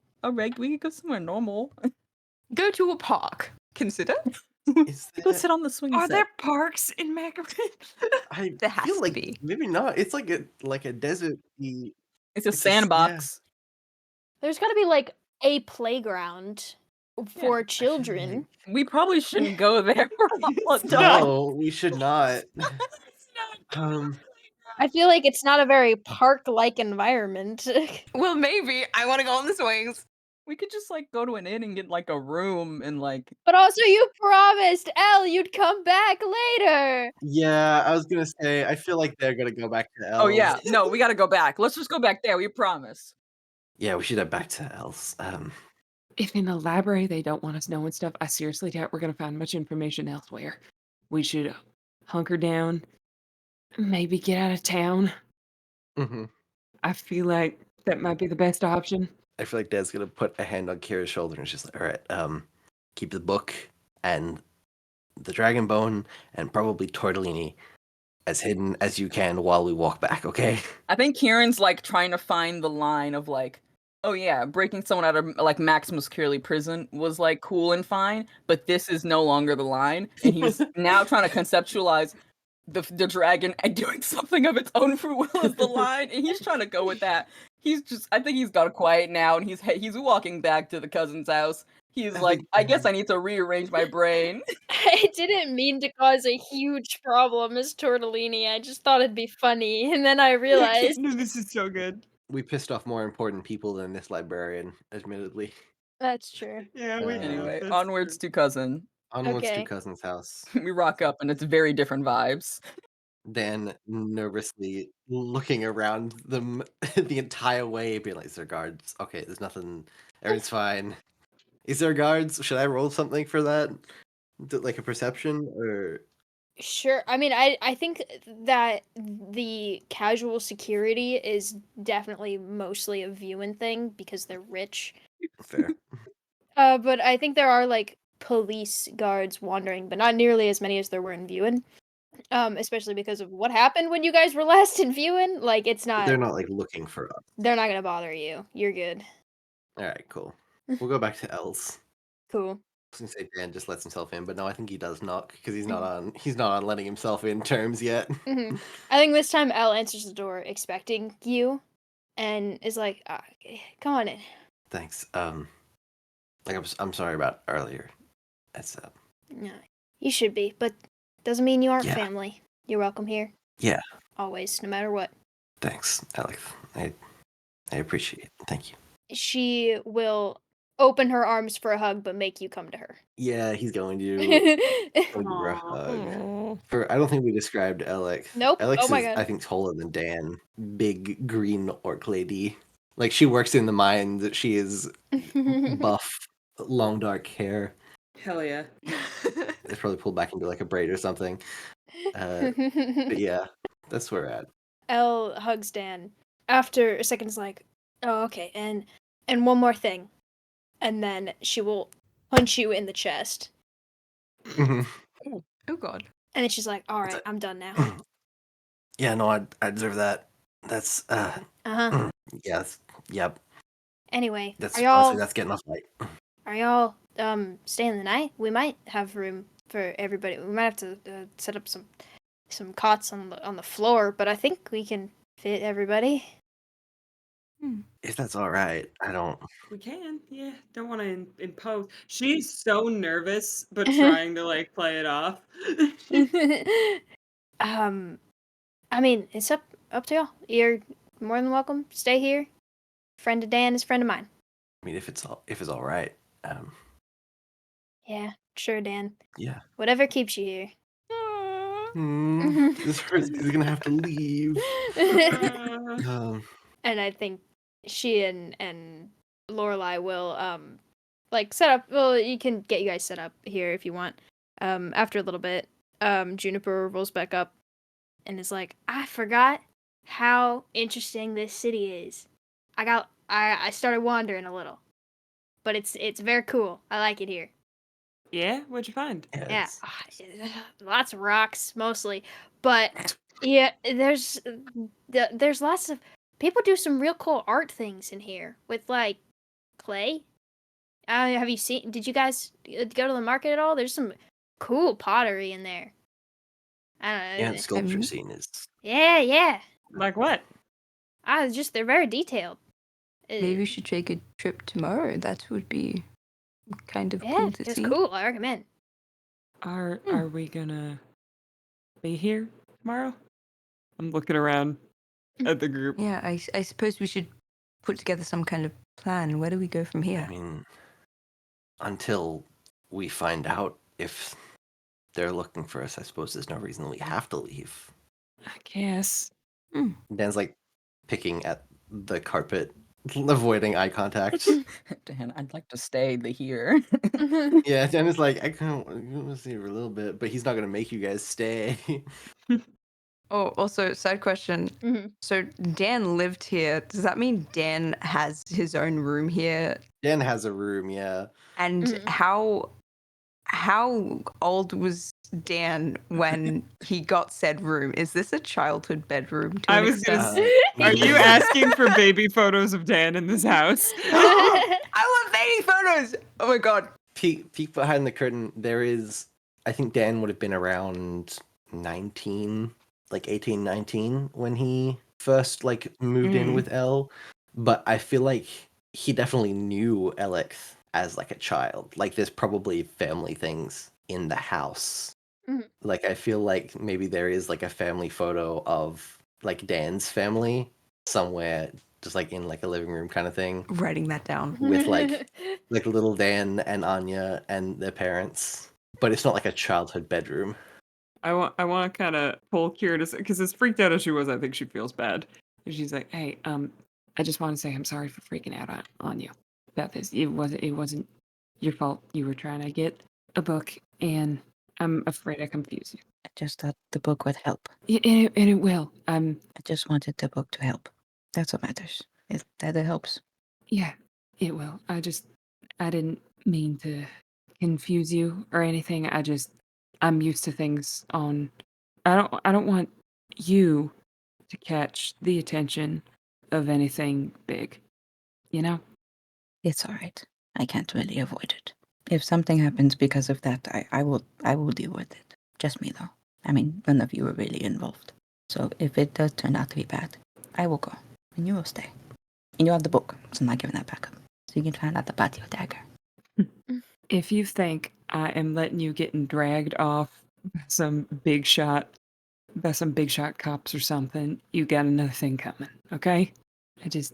we could go somewhere normal. Go to a park. Consider. Go sit on the swing Are set. there parks in Makkoryn? I There has feel to like be. maybe not. It's like a desert. It's a sandbox. There's got to be like a playground for children. We probably shouldn't go there. No, we should not. I feel like it's not a very park-like environment. Well, maybe. I want to go on the swings. We could just like go to an inn and get like a room and like. But also, you promised Elle you'd come back later. Yeah, I was gonna say. I feel like they're gonna go back to Els. Oh yeah, no, we gotta go back. Let's just go back there. We promise. Yeah, we should head back to Els. If in the library they don't want us knowing stuff, I seriously doubt we're gonna find much information elsewhere. We should hunker down, maybe get out of town. mhm. I feel like that might be the best option. I feel like Dad's gonna put a hand on Kira's shoulder and she's like, "All right, keep the book and the dragon bone and probably tortellini as hidden as you can while we walk back, okay?" I think Kieran's like trying to find the line of like, oh yeah, breaking someone out of like maximum security prison was like cool and fine, but this is no longer the line, and he's now trying to conceptualize the dragon and doing something of its own free will as the line, and he's trying to go with that. I think he's got it quiet now, and he's walking back to the cousin's house. He's like, I guess I need to rearrange my brain. I didn't mean to cause a huge problem as tortellini. I just thought it'd be funny, and then I realized No, this is so good. We pissed off more important people than this librarian, admittedly. that's true. Yeah, Anyway, onwards to cousin. Onwards Okay. to cousin's house. We rock up, and it's very different vibes. Dan nervously looking around them the entire way, being like, "Is there guards? Okay, there's nothing. Everything's fine. Is there guards? Should I roll something for that? Like a perception or?" Sure. I mean, I think that the casual security is definitely mostly a viewing thing because they're rich. Fair. But I think there are like police guards wandering, but not nearly as many as there were in viewing. Especially because of what happened when you guys were last in viewing. Like, it's not. They're not like looking for us. They're not gonna bother you. You're good. All right, cool. We'll go back to Els. Cool. I was gonna say Dan just lets himself in, but no, I think he does knock because he's not on letting himself in terms yet. I think this time Elle answers the door expecting you, and is like, "Come on in." Thanks. Like I'm sorry about earlier. That's No, you should be, but doesn't mean you aren't Yeah. family. You're welcome here. Yeah. Always, no matter what. Thanks, Alex. I appreciate it. Thank you. She will open her arms for a hug, but make you come to her. Yeah, he's going to give her a hug. Aw. I don't think we described Alex. Nope. Alex Oh my is, God. I think, taller than Dan. Big green orc lady. Like she works in the mines. She is buff, long dark hair. Hell yeah. It's probably pulled back into like a braid or something. But yeah, that's where we're at. Elle hugs Dan. After a second, is like, "Oh, okay, and one more thing," and then she will punch you in the chest. Mhm. Oh god. And then she's like, "All right, I'm done now." Yeah, no, I deserve that. That's Uh-huh. yes, yep. Anyway, That's are honestly y'all that's getting off light. staying the night? We might have room for everybody. We might have to set up some cots on the floor, but I think we can fit everybody. If that's all right, I don't. We can, yeah. Don't want to impose. She's so nervous, but trying to like play it off. I mean, it's up to y'all. You're more than welcome. Stay here. Friend of Dan is friend of mine. I mean, if it's all right, Yeah, sure, Dan. yeah. Whatever keeps you here. This person is gonna have to leave. And I think she and Lauralai will like set up. Well, you can get you guys set up here if you want. After a little bit, Juniper rolls back up and is like, "I forgot how interesting this city is. I started wandering a little, but it's very cool. I like it here. Yeah, what'd you find? Yeah, lots of rocks mostly, but yeah, there's lots of people do some real cool art things in here with like clay. Have you seen? Did you guys go to the market at all? There's some cool pottery in there. I don't Yeah, know. the sculpture scene is. Yeah. Like what? Just they're very detailed. Maybe we should take a trip tomorrow. That would be kind of Yeah, cool to it's see. cool. I recommend. Are we gonna be here tomorrow? I'm looking around at the group. Yeah, I suppose we should put together some kind of plan. Where do we go from I here? mean, until we find out if they're looking for us, I suppose there's no reason we have to leave. I guess. Dan's like picking at the carpet, avoiding eye contact. Dan, I'd like to stay here. Yeah, Dan is like, I kind of want to stay for a little bit, but he's not gonna make you guys stay. Oh, also, side question. Mhm. So Dan lived here. Does that mean Dan has his own room here? Dan has a room, yeah. And Mhm. how old was Dan when he got said room? Is this a childhood bedroom? To I an was gonna extent? Are you asking for baby photos of Dan in this house? I love baby photos. Oh my god. Peek behind the curtain. There is, I think Dan would have been around 19, like 18, 19 when he first like moved in with Elle. But I feel like he definitely knew Alex as like a child. Like there's probably family things in the house. Mhm. Like I feel like maybe there is like a family photo of like Dan's family somewhere, just like in like a living room kind of thing, Writing that down. with like little Dan and Anya and their parents. But it's not like a childhood bedroom. I want to kind of pull Kira to say, because as freaked out as she was, I think she feels bad. And she's like, "Hey, I just want to say I'm sorry for freaking out on you about this. It wasn't your fault. You were trying to get a book, and I'm afraid I confused you. I just thought the book would help. And it will. I just wanted the book to help. That's what matters. That it helps. Yeah, it will. I didn't mean to confuse you or anything. I'm used to things on. I don't want you to catch the attention of anything big. You know? It's all right. I can't really avoid it. If something happens because of that, I will deal with it. Just me though. I mean, none of you are really involved. So if it does turn out to be bad, I will go and you will stay. And you have the book, so I'm not giving that back up. So you can find out the patio dagger. If you think I am letting you getting dragged off by some big shot cops or something, you got another thing coming, okay? I just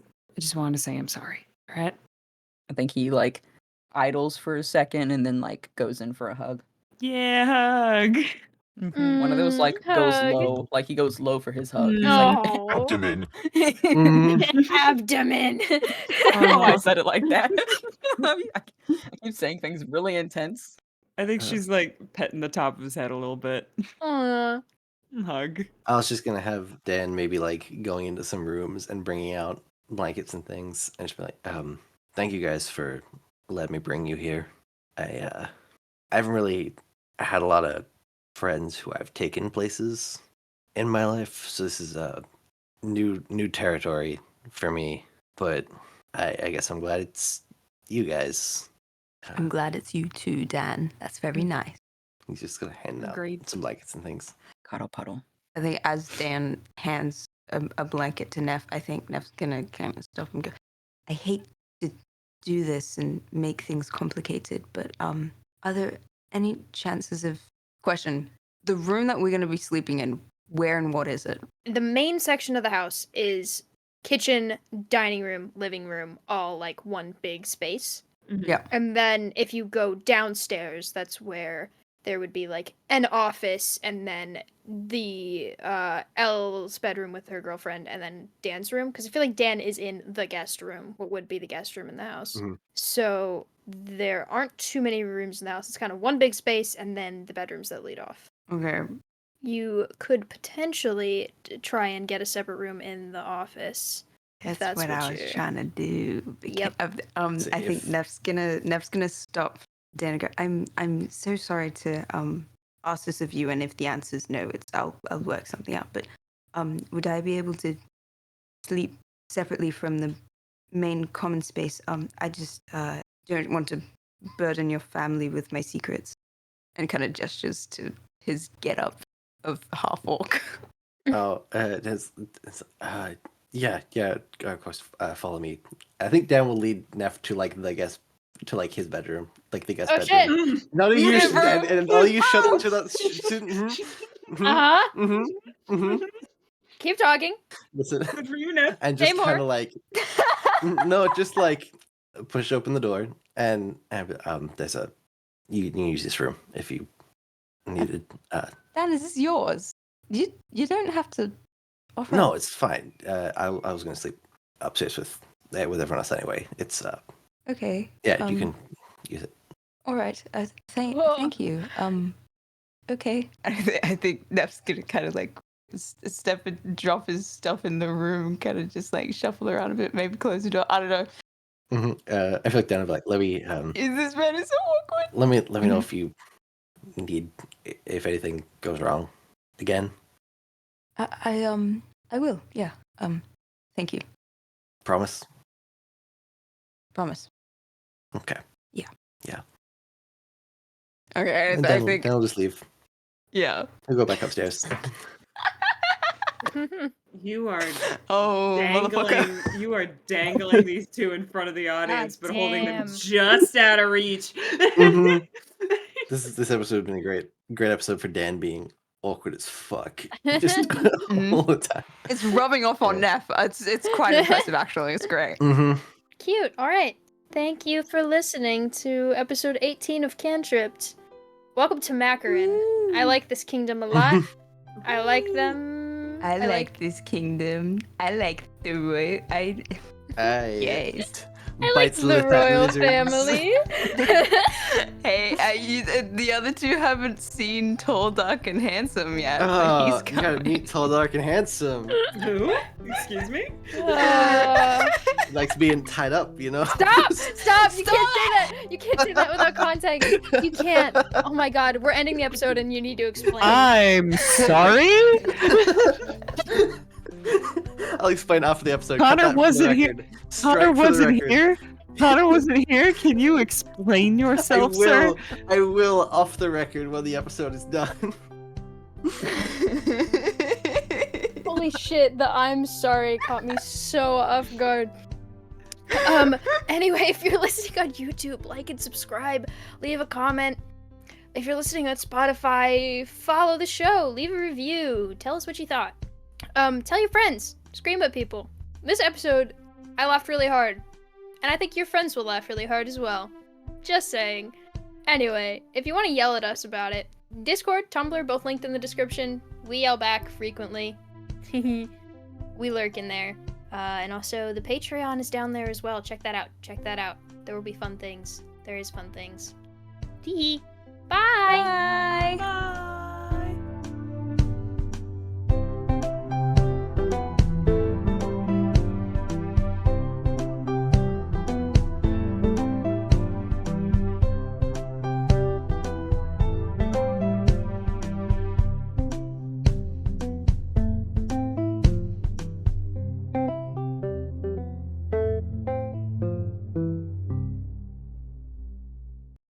wanted to say I'm sorry. All right? I think he like idles for a second and then like goes in for a hug. Yeah, hug. One of those like goes hug. low, like he goes low for his hug. He's No. Abdomen. Abdomen. I said it like that. I keep saying things really intense. I think she's like petting the top of his head a little bit. Aw. Hug. I was just gonna have Dan maybe like going into some rooms and bringing out blankets and things, and just be like, thank you guys for letting me bring you here. I haven't really had a lot of friends who I've taken places in my life, so this is a new territory for me. But I guess I'm glad it's you guys. I'm glad it's you too, Dan. That's very nice. He's just gonna hand out Agreed. some blankets and things. Cuddle puddle. I think as Dan hands a blanket to Neff, I think Neff's gonna kind of stop and go, I hate to do this and make things complicated, but are there any chances of... Question, the room that we're going to be sleeping in, where and what is it? The main section of the house is kitchen, dining room, living room, all like one big space. Yeah. And then if you go downstairs, that's where there would be like an office and then the Elle's bedroom with her girlfriend and then Dan's room. Because I feel like Dan is in the guest room, what would be the guest room in the house. Mhm. So there aren't too many rooms in the house. It's kind of one big space and then the bedrooms that lead off. Okay. You could potentially try and get a separate room in the office. if That's what I was you're- trying to do. Yep. I So think if- Neff's gonna stop Dan and go, I'm so sorry to ask this of you, and if the answer's no, I'll work something out. But would I be able to sleep separately from the main common space. I just don't want to burden your family with my secrets. And kind of gestures to his get-up of half-orc. Oh, yeah, of course, follow me. I think Dan will lead Neff to his bedroom, like the guest Oh, bedroom. shit. None of you, Yeah, and all you shut into that. Uh-huh. Keep talking. Listen, Good for you, Ned. and Say just more. kind of like, no, just like push open the door, and there's you can use this room if you needed. Dan, is this yours? You don't have to offer. No, it's fine. I was gonna sleep upstairs with everyone else anyway. It's Okay. yeah, you can use it. All right. Whoa. Thank you. Okay. I think Neff's gonna kind of like step and drop his stuff in the room, kind of just like shuffle around a bit, maybe close the door. I don't know. I feel like Dan would be like, let me Is this man so awkward? let me know if you need if anything goes wrong again. I will. Yeah. Thank you. Promise. Promise. Okay. Okay. And I then think. I'll just leave. Yeah. I'll go back upstairs. You are Oh, motherfucker. dangling these two in front of the audience, but holding them damn. just out of reach. Mhm. This episode has been a great episode for Dan being awkward as fuck, just all the time. It's rubbing off on Neff. It's quite impressive, actually. It's great. Cute. All right. Thank you for listening to episode 18 of Cantripped. Welcome to Makkoryn. I like this kingdom a lot. I like them. I like this kingdom. I like the royal. Yes. I like Bites the royal lizards. family. Hey, the other two haven't seen Tall, Dark, and Handsome yet. But Oh, he's you gotta coming. meet Tall, Dark, and Handsome. Who? Excuse me? He likes being tied up, you know. Stop! Stop! You can't say that! You can't say that without context. You can't. Oh my god, we're ending the episode and you need to explain. I'm sorry? I'll explain after the episode. Cut Connor that from the wasn't here. record. Strike Connor for the wasn't record. here? Connor wasn't here? Can you explain yourself, sir? I will off the record when the episode is done. Holy shit, the I'm sorry caught me so off guard. Anyway, if you're listening on YouTube, like and subscribe, leave a comment. If you're listening on Spotify, follow the show, leave a review, tell us what you thought. Tell your friends, scream at people. This episode, I laughed really hard. And I think your friends will laugh really hard as well. Just saying. Anyway, if you want to yell at us about it, Discord, Tumblr, both linked in the description. We yell back frequently. We lurk in there. And also, the Patreon is down there as well. Check that out. Check that out. There will be fun things. There is fun things. Tee-hee. Bye! Bye.